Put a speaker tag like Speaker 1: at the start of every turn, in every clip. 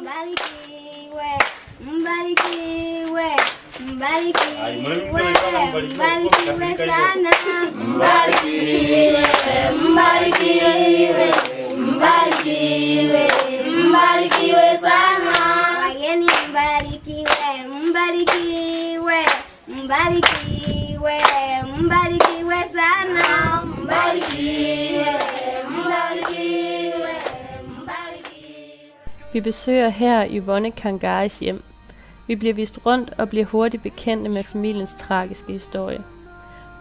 Speaker 1: mbarikiwe, mbarikiwe, mbarikiwe, mbarikiwe sana, mbarikiwe, mbarikiwe, mbarikiwe, mbarikiwe sana, wageni mbarikiwe, mbarikiwe, mbarikiwe, mbarikiwe sana, mbarikiwe, mbarikiwe, mbarikiwe.
Speaker 2: Vi besøger her Yvonne Kangaris hjem. Vi bliver vist rundt og bliver hurtigt bekendte med familiens tragiske historie.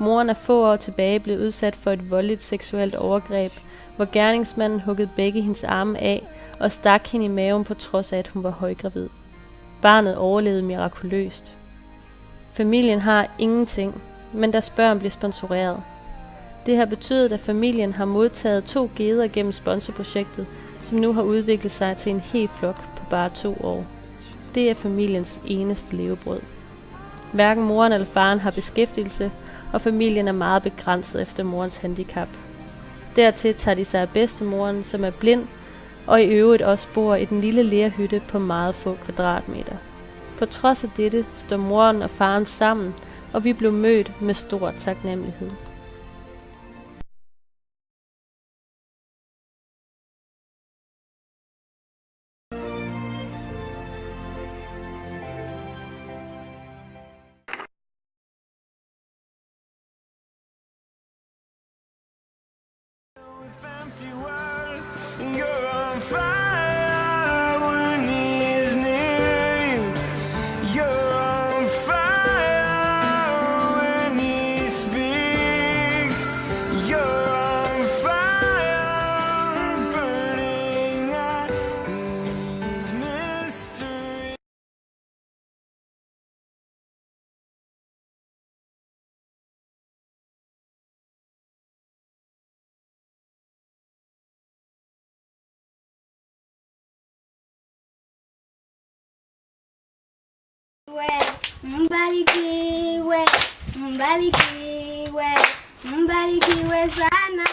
Speaker 2: Moren er få år tilbage blevet udsat for et voldeligt seksuelt overgreb, hvor gerningsmanden huggede begge hendes arme af og stak hende i maven på trods af, at hun var højgravid. Barnet overlevede mirakuløst. Familien har ingenting, men deres børn bliver sponsoreret. Det har betydet, at familien har modtaget 2 geder gennem sponsorprojektet, som nu har udviklet sig til en hel flok på bare 2 år. Det er familiens eneste levebrød. Hverken moren eller faren har beskæftigelse, og familien er meget begrænset efter morens handicap. Dertil tager de sig af bedstemoren, som er blind, og i øvrigt også bor i den lille lerhytte på meget få kvadratmeter. På trods af dette står moren og faren sammen, og vi blev mødt med stor taknemmelighed.
Speaker 3: Empty words, you're on fire when he's near you. You're on fire when he speaks. You're on fire, burning out his mystery.
Speaker 1: Mbarikiwe, mbarikiwe, mbarikiwe sana.